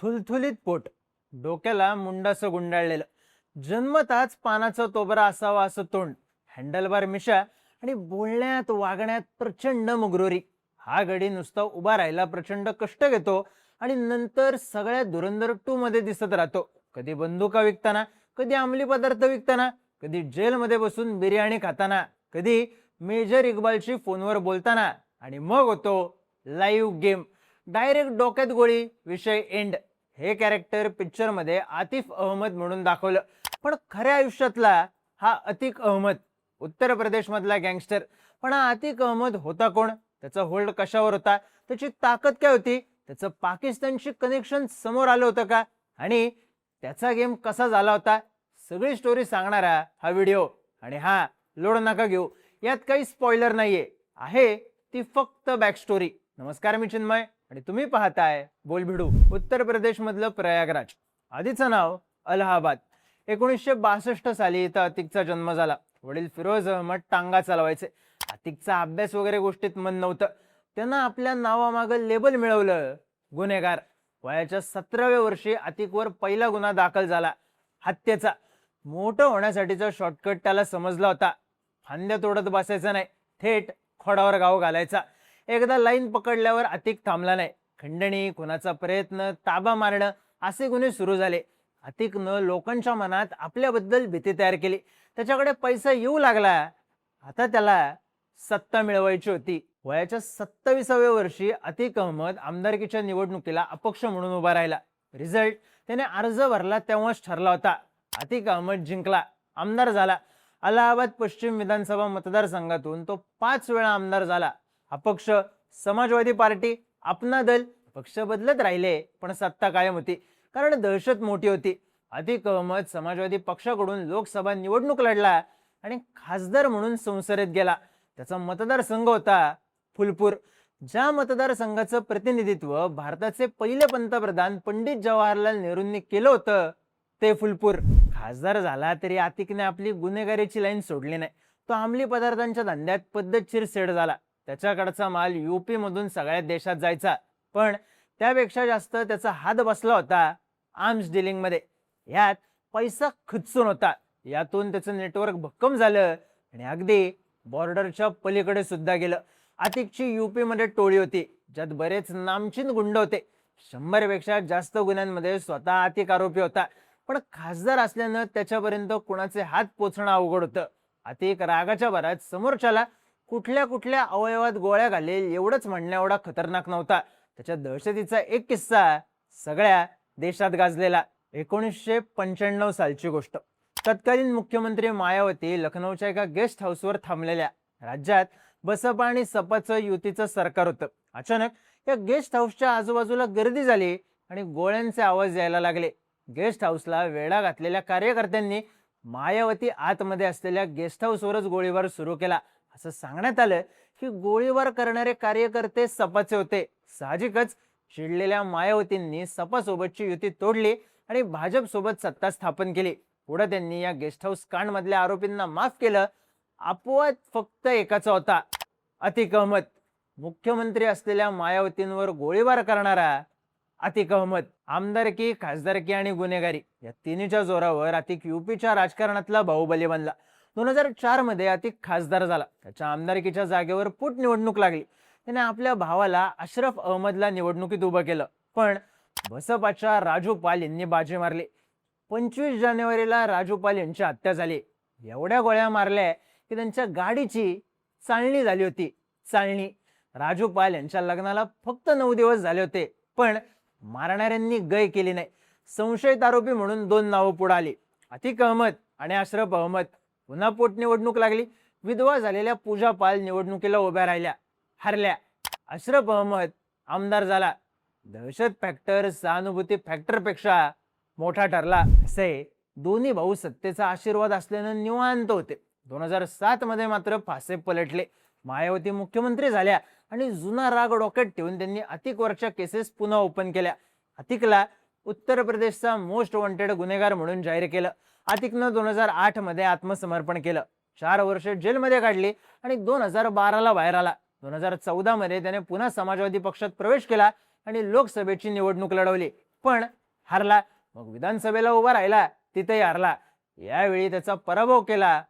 थुलथुलीत पोट, डोक्याला मुंडासं गुंडाळलेलं, जन्मताच पानाचा तोबरा असावा असं तोंड, हँडलबार मिशा आणि बोलण्यात वागण्यात प्रचंड मुगरोरी. हा गडी नुसता उभा राहायला प्रचंड कष्ट घेतो आणि नंतर सगळ्या धुरंधर 2 मध्ये दिसत राहतो. कधी बंदुका विकताना, कधी अंमली पदार्थ विकताना, कधी जेलमध्ये बसून बिर्याणी खाताना, कधी मेजर इक्बालशी फोनवर बोलताना, आणि मग होतो लाईव्ह गेम. डायरेक्ट डोक्यात गोळी, विषय एंड. हे कॅरेक्टर पिक्चर मध्ये आतिफ अहमद म्हणून दाखवलं, पण खऱ्या आयुष्यातला हा अतिक अहमद, उत्तर प्रदेश मधला गँगस्टर. पण हा अतिक अहमद होता कोण? त्याचा होल्ड कशावर होता? त्याची ताकद काय होती? त्याचं पाकिस्तानशी कनेक्शन समोर आलं होतं का? आणि त्याचा गेम कसा झाला होता? सगळी स्टोरी सांगणारा हा व्हिडिओ. आणि हा, लोड नका घेऊ, यात काही स्पॉइलर नाहीये, आहे ती फक्त बॅक स्टोरी. नमस्कार, मी चिन्मय आणि तुम्ही पाहताय बोलभिडू. उत्तर प्रदेश मधलं प्रयागराज, आधीचं नाव अलाहाबाद. 1962 साली इथं अतिकचा जन्म झाला. वडील फिरोज अहमद टांगा चालवायचे. अतिकचा अभ्यास वगैरे गोष्टीत मन नव्हतं. त्यांना आपल्या नावामागं लेबल मिळवलं, गुन्हेगार. वयाच्या 17व्या वर्षी अतिकवर पहिला गुन्हा दाखल झाला, हत्येचा. मोठं होण्यासाठीचा शॉर्टकट त्याला समजला होता. फांद्या तोडत बसायचं नाही, थेट खोडावर गाव घालायचा. एकदा लाईन पकडल्यावर अतिक थांबला नाही. खंडणी, खुनाचा प्रयत्न, ताबा मारणं असे गुन्हे सुरू झाले. अतिकनं लोकांच्या मनात आपल्याबद्दल भीती तयार केली. त्याच्याकडे पैसा येऊ लागला. आता त्याला सत्ता मिळवायची होती. वयाच्या 27व्या वर्षी अतिक अहमद आमदारकीच्या निवडणुकीला अपक्ष म्हणून उभा राहिला. रिझल्ट त्याने अर्ज भरला तेव्हाच ठरला होता. अतिक अहमद जिंकला, आमदार झाला. अलाहाबाद पश्चिम विधानसभा मतदारसंघातून तो 5 वेळा आमदार झाला. अपक्ष, समाजवादी पार्टी, अपना दल, पक्ष बदलत राहिले पण सत्ता कायम होती, कारण दहशत मोठी होती. अतिक अहमद समाजवादी पक्षाकडून लोकसभा निवडणूक लढला आणि खासदार म्हणून संसदेत गेला. त्याचा मतदारसंघ होता फुलपूर. ज्या मतदारसंघाचं प्रतिनिधित्व भारताचे पहिले पंतप्रधान पंडित जवाहरलाल नेहरूंनी केलं होतं, ते फुलपूर. खासदार झाला तरी अतिकने आपली गुन्हेगारीची लाईन सोडली नाही. तो अंमली पदार्थांच्या धंद्यात पद्धतशीर सेट झाला. त्याच्याकडचा माल यूपी मधून सगळ्या देशात जायचा, पण त्यापेक्षा जास्त त्याचा हात बसला होता आर्म्स डीलिंग मध्ये. यात पैसा खचून होता. यातून त्याचं नेटवर्क भक्कम झालं आणि अगदी बॉर्डरच्या पलीकडे सुद्धा गेलं. अतिकची यूपी मध्ये टोळी होती, ज्यात बरेच नामचीन गुंड होते. 100 पेक्षा जास्त गुन्ह्यांमध्ये स्वतः अतिक आरोपी होता, पण खासदार असल्यानं त्याच्यापर्यंत कुणाचे हात पोचणं अवघड होतं. अतिक रागाच्या भरात समोरच्याला कुठल्या कुठल्या अवयवात गोळ्या घालेल एवढंच म्हणण्या एवढा खतरनाक नव्हता. त्याच्या दहशतीचा एक किस्सा सगळ्या देशात गाजलेला. 1995 सालची गोष्ट. तत्कालीन मुख्यमंत्री मायावती लखनौच्या एका गेस्ट हाऊसवर थांबलेल्या. राज्यात बसपा आणि सपाचं युतीचं सरकार होतं. अचानक या गेस्ट हाऊसच्या आजूबाजूला गर्दी झाली आणि गोळ्यांचे आवाज यायला लागले. गेस्ट हाऊसला वेढा घातलेल्या कार्यकर्त्यांनी मायावती आतमध्ये असलेल्या गेस्ट हाऊसवरच गोळीबार सुरू केला. असं सांगण्यात आलं की गोळीबार करणारे कार्यकर्ते सपाचे होते. साहजिकच चिडलेल्या मायावतींनी सपा सोबतची युती तोडली आणि भाजप सोबत सत्ता स्थापन केली. पुढे त्यांनी या गेस्ट हाऊस कांड मधल्या आरोपींना माफ केलं. अपवाद फक्त एकाचा होता, अतिक अहमद. मुख्यमंत्री असलेल्या मायावतींवर गोळीबार करणारा अतिक अहमद. आमदारकी, खासदारकी आणि गुन्हेगारी या तिन्हीच्या जोरावर अतिक यूपीच्या राजकारणातला बाहुबली बनला. 2004 मध्ये अतिक खासदार झाला. त्याच्या आमदारकीच्या जागेवर पोटनिवडणूक लागली. त्याने आपल्या भावाला अशरफ अहमदला निवडणुकीत उभं केलं, पण बसपाच्या राजू पाल यांनी बाजी मारली. 25 जानेवारीला राजू पाल यांची हत्या झाली. एवढ्या गोळ्या मारल्या की त्यांच्या गाडीची चाळणी झाली होती. चाळणी. राजू पाल यांच्या लग्नाला फक्त 9 दिवस झाले होते, पण मारणाऱ्यांनी गय केली नाही. संशयित आरोपी म्हणून 2 नावं पुढे आली, अतिक अहमद आणि अशरफ अहमद. पुन्हा पोटनिवडणूक लागली. विधवा झालेल्या पूजा पाल निवडणुकीला उभ्या राहिल्या, हरल्या. अशरफ अहमद आमदार झाला. दहशत फॅक्टर सहानुभूती फॅक्टर पेक्षा मोठा ठरला. असे दोन्ही भाऊ सत्तेचा आशीर्वाद असल्यानं निवांत होते. 2007 मध्ये मात्र फासे पलटले. मायावती मुख्यमंत्री झाल्या आणि जुना राग डोक्यात ठेवून त्यांनी अतिकवरच्या केसेस पुन्हा ओपन केल्या. अतिकला उत्तर प्रदेशचा मोस्ट वॉन्टेड गुन्हेगार म्हणून जाहीर केलं. अतिकनं 2008 मध्ये आत्मसमर्पण केलं. 4 वर्ष जेलमध्ये काढली आणि 2012ला बाहेर आला. 2014 मध्ये त्याने पुन्हा समाजवादी पक्षात प्रवेश केला आणि लोकसभेची निवडणूक लढवली. पण हारला. मग विधानसभेला उभा राहिला, तिथेही हारला. यावेळी त्याचा पराभव केला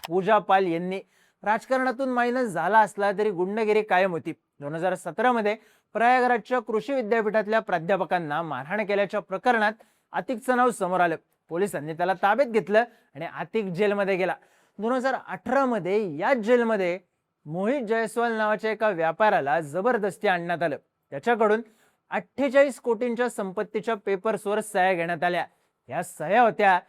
पूजा पाल यांनी. राजकारणातून मायनस झाला असला तरी गुंडगिरी कायम होती. 2017 मध्ये प्रयागराजच्या कृषी विद्यापीठातल्या प्राध्यापकांना मारहाण केल्याच्या प्रकरणात आतिकचं नाव समोर आलं. पोलिसांनी त्याला ताब्यात घेतलं आणि आतिक जेलमध्ये गेला. 2018 मध्ये याच जेलमध्ये मोहित जयस्वाल नावाच्या एका व्यापाऱ्याला जबरदस्ती आणण्यात आलं. त्याच्याकडून 48 कोटींच्या संपत्तीच्या पेपर्सवर सह्या घेण्यात आल्या. या सह्या होत्या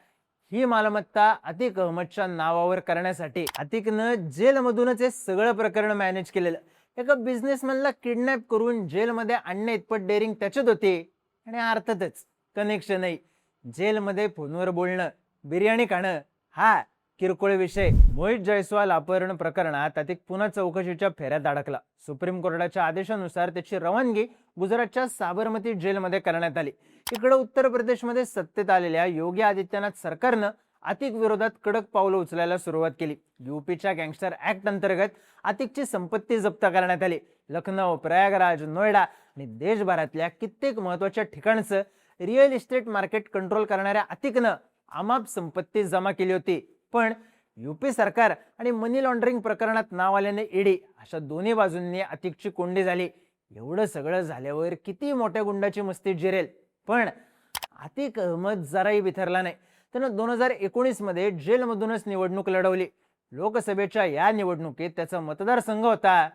ही मालमत्ता अतिक अहमदच्या नावावर करण्यासाठी. अतिकनं जेलमधूनच हे सगळं प्रकरण मॅनेज केलेलं. एका बिझनेसमॅनला किडनॅप करून जेलमध्ये आणणे इतपत डेअरिंग त्याच्यात होते. आणि अर्थातच कनेक्शनही. जेलमध्ये फोनवर बोलणं, बिर्याणी खाणं हा किरकोळ विषय. मोहित जयस्वाल अपहरण प्रकरणात अतिक पुन्हा चौकशीच्या फेऱ्यात अडकला. सुप्रीम कोर्टाच्या आदेशानुसार त्याची रवानगी गुजरातच्या साबरमती जेलमध्ये करण्यात आली. इकडे उत्तर प्रदेशमध्ये सत्तेत आलेल्या योगी आदित्यनाथ सरकारनं अतिक विरोधात कडक पावलं उचलायला सुरुवात केली. यूपीच्या गँगस्टर ऍक्ट अंतर्गत अतिकची संपत्ती जप्त करण्यात आली. लखनौ, प्रयागराज, नोएडा आणि देशभरातल्या कित्येक महत्वाच्या ठिकाणचं रिअल इस्टेट मार्केट कंट्रोल करणाऱ्या अतिकनं अमाप संपत्ती जमा केली होती. पण यूपी सरकार आणि मनी लॉन्ड्रिंग प्रकरणात नाव आल्याने ईडी अशा दोन्ही बाजूंनी अतिकची कोंडी झाली. एवढं सगळं झाल्यावर किती मोठ्या गुंडाची मस्ती जिरेल. पण अतिक अहमद जराही बिथरला नाही. त्यानं 2019 मध्ये जेलमधूनच निवडणूक लढवली. लोकसभेच्या या निवडणुकीत त्याचा मतदारसंघ होता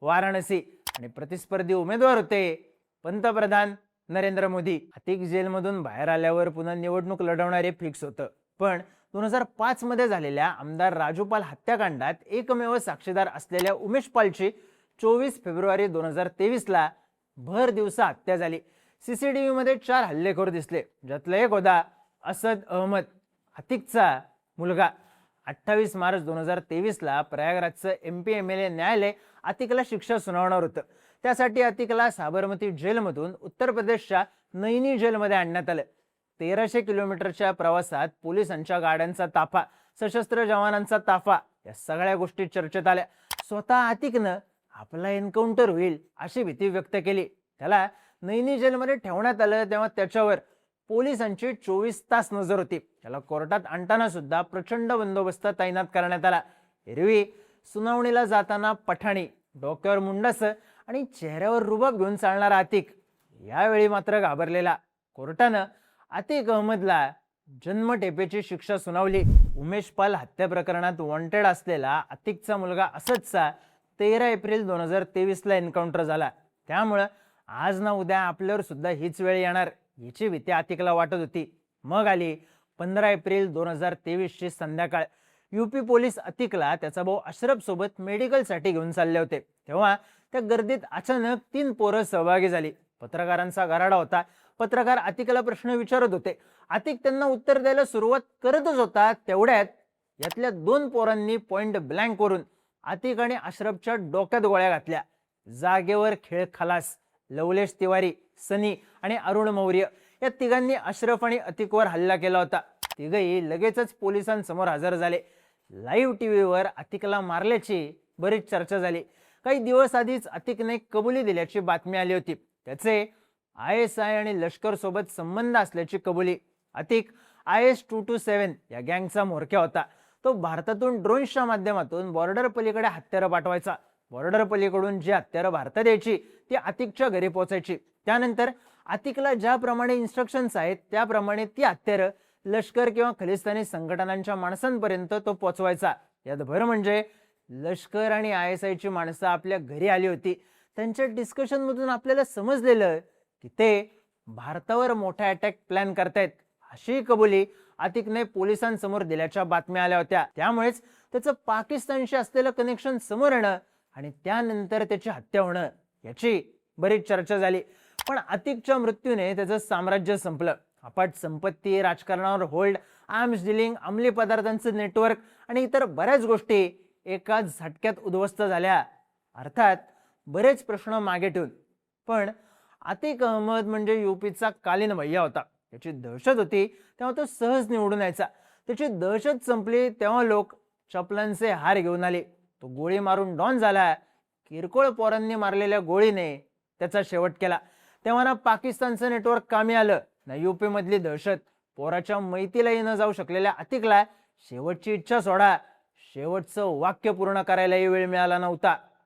वाराणसी आणि प्रतिस्पर्धी उमेदवार होते पंतप्रधान नरेंद्र मोदी. अतिक जेलमधून बाहेर आल्यावर पुन्हा निवडणूक लढवणारे फिक्स होतं. पण 2005 मध्ये झालेल्या आमदार राजूपाल हत्याकांडात एकमेव साक्षीदार असलेल्या उमेश पालची 24 फेब्रुवारी 2023 ला भर दिवसा हत्या झाली. सीसीटीव्ही मध्ये 4 हल्लेखोर दिसले, ज्यातला एक होता असद अहमद, अतिकचा मुलगा. 28 मार्च 2023 ला प्रयागराजचं MP MLA न्यायालय अतिकला शिक्षा सुनावणार होतं. त्यासाठी अतिकला साबरमती जेलमधून उत्तर प्रदेशच्या नैनी जेलमध्ये आणण्यात आलं. 1300 किलोमीटरच्या प्रवासात पोलिसांच्या गाड्यांचा ताफा, सशस्त्र जवानांचा ताफा, या सगळ्या गोष्टी चर्चेत आल्या. स्वतः अतिकनं आपला एन्काउंटर होईल अशी भीती व्यक्त केली. त्याला नैनी जेलमध्ये ठेवण्यात आलं तेव्हा त्याच्यावर पोलिसांची 24 तास नजर होती. त्याला कोर्टात आणताना सुद्धा प्रचंड बंदोबस्त तैनात करण्यात आला. एरवी सुनावणीला जाताना पठाणी, डोक्यावर मुंडासं आणि चेहऱ्यावर रुबाब घेऊन चालणारा अतिक यावेळी मात्र घाबरलेला. कोर्टानं अतिक अहमदला जन्मठेपेची शिक्षा सुनावली. उमेश पाल हत्या प्रकरणात वॉन्टेड असलेला अतिकचा मुलगा असदचा 13 एप्रिल 2023 ला एन्काउंटर झाला. त्यामुळं आज ना उद्या आपल्यावर सुद्धा हीच वेळ येणार याची भीती अतिकला वाटत होती. मग आली 15 एप्रिल 2023 ची संध्याकाळ. यूपी पोलीस अतिकला त्याचा भाऊ अशरफ सोबत मेडिकलसाठी घेऊन चालले होते. तेव्हा त्या गर्दीत अचानक 3 पोरं सहभागी झाली. पत्रकारांचा गराडा होता. पत्रकार अतिकला प्रश्न विचारत होते. अतिक त्यांना उत्तर द्यायला सुरुवात करतच होता. तेवढ्यात यातल्या 2 पोरांनी पॉइंट ब्लँक करून अतिक आणि अशरफच्या डोक्यात गोळ्या घातल्या. जागेवर खेळ खलास. लवलेश तिवारी, सनी आणि अरुण मौर्य या तिघांनी अशरफ आणि अतिकवर हल्ला केला होता. तिघही लगेचच पोलिसांसमोर हजर झाले. लाईव्ह टीव्हीवर अतिकला मारल्याची बरीच चर्चा झाली. काही दिवस आधीच अतिकने कबुली दिल्याची बातमी आली होती. त्याचे ISI आणि लष्कर सोबत संबंध असल्याची कबुली. अतिक IS-227 या गँगचा म्होरक्या होता. तो भारतातून ड्रोन्सच्या माध्यमातून बॉर्डर पलीकडे हत्यारं पाठवायचा. बॉर्डर पलीकडून जी हत्यारं भारतात यायची ती अतिकच्या घरी पोहोचायची. त्यानंतर अतिकला ज्याप्रमाणे इन्स्ट्रक्शन्स आहेत त्याप्रमाणे ती हत्यारं लष्कर किंवा खलिस्तानी संघटनांच्या माणसांपर्यंत तो पोहोचवायचा. यात भर म्हणजे लष्कर आणि ISI ची माणसं आपल्या घरी आली होती. त्यांच्या डिस्कशन मधून आपल्याला समजलेलं की ते भारतावर मोठा अटॅक प्लॅन करतायत अशी कबुली अतिकने पोलिसांसमोर दिल्याच्या बातम्या आल्या होत्या. त्यामुळेच त्याचं पाकिस्तानशी असलेलं कनेक्शन समोर येणं आणि त्यानंतर त्याची हत्या होणं याची बरीच चर्चा झाली. पण अतिकच्या मृत्यूने त्याचं साम्राज्य संपलं. अफाट संपत्ती, राजकारणावर होल्ड, आर्म्स डीलिंग, अंमली पदार्थांचं नेटवर्क आणि इतर बऱ्याच गोष्टी एकाच झटक्यात उद्ध्वस्त झाल्या. अर्थात बरेच प्रश्न मागे ठेवून. पण अतिक अहमद म्हणजे यूपीचा कालीन भैया होता. त्याची दहशत होती तेव्हा तो सहज निवडून यायचा. त्याची दहशत संपली तेव्हा लोक चपलांचे हार घेऊन आले. तो गोळी मारून डॉन झाला. किरकोळ पोरांनी मारलेल्या गोळीने त्याचा शेवट केला. तेव्हा ना पाकिस्तानचं नेटवर्क कामी आलं ना युपी मधली दहशत. पोराच्या मैतीलाही न जाऊ शकलेल्या अतिकला शेवटची इच्छा सोडा, शेवटचं वाक्य पूर्ण करायलाही वेळ मिळाला नव्हता.